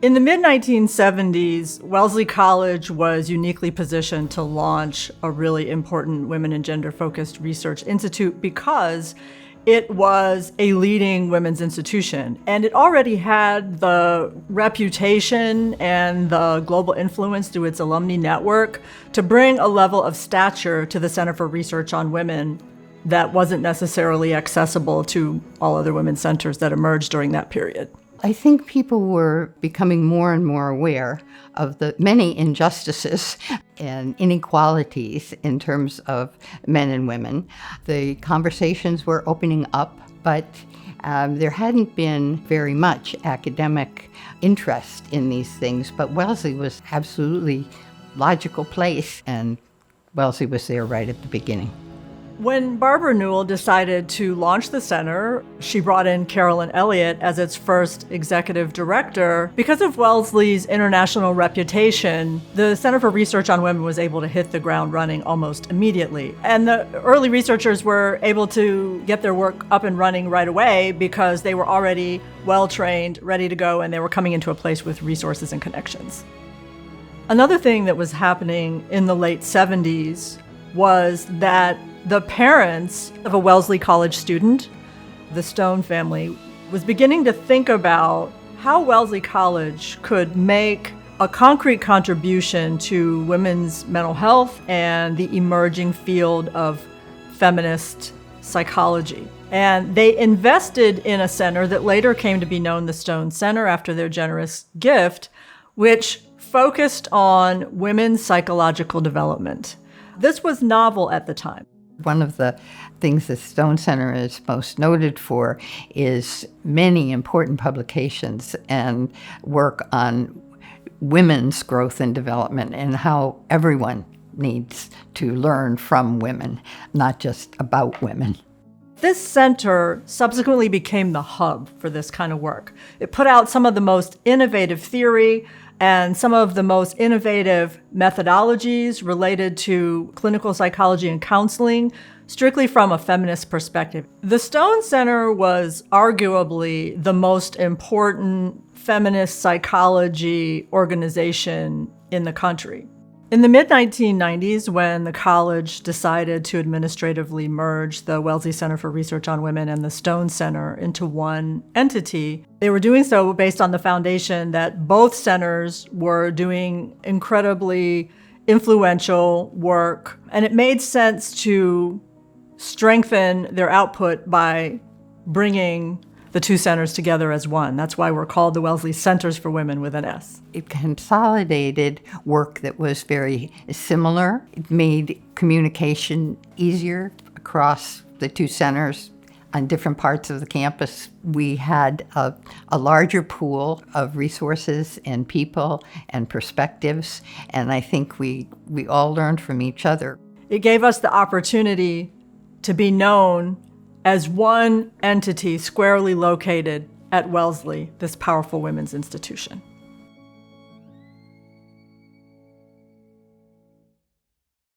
In the mid-1970s, Wellesley College was uniquely positioned to launch a really important women and gender-focused research institute because it was a leading women's institution, and it already had the reputation and the global influence through its alumni network to bring a level of stature to the Center for Research on Women that wasn't necessarily accessible to all other women's centers that emerged during that period. I think people were becoming more and more aware of the many injustices and inequalities in terms of men and women. The conversations were opening up, but there hadn't been very much academic interest in these things. But Wellesley was absolutely logical place, and Wellesley was there right at the beginning. When Barbara Newell decided to launch the center, she brought in Carolyn Elliott as its first executive director. Because of Wellesley's international reputation, the Center for Research on Women was able to hit the ground running almost immediately. And the early researchers were able to get their work up and running right away because they were already well-trained, ready to go, and they were coming into a place with resources and connections. Another thing that was happening in the late 70s was that the parents of a Wellesley College student, the Stone family, was beginning to think about how Wellesley College could make a concrete contribution to women's mental health and the emerging field of feminist psychology. And they invested in a center that later came to be known the Stone Center after their generous gift, which focused on women's psychological development. This was novel at the time. One of the things the Stone Center is most noted for is many important publications and work on women's growth and development and how everyone needs to learn from women, not just about women. This center subsequently became the hub for this kind of work. It put out some of the most innovative theory and some of the most innovative methodologies related to clinical psychology and counseling, strictly from a feminist perspective. The Stone Center was arguably the most important feminist psychology organization in the country. In the mid-1990s, when the college decided to administratively merge the Wellesley Center for Research on Women and the Stone Center into one entity, they were doing so based on the foundation that both centers were doing incredibly influential work, and it made sense to strengthen their output by bringing the two centers together as one. That's why we're called the Wellesley Centers for Women with an S. It consolidated work that was very similar. It made communication easier across the two centers on different parts of the campus. We had a larger pool of resources and people and perspectives, and I think we all learned from each other. It gave us the opportunity to be known as one entity squarely located at Wellesley, this powerful women's institution.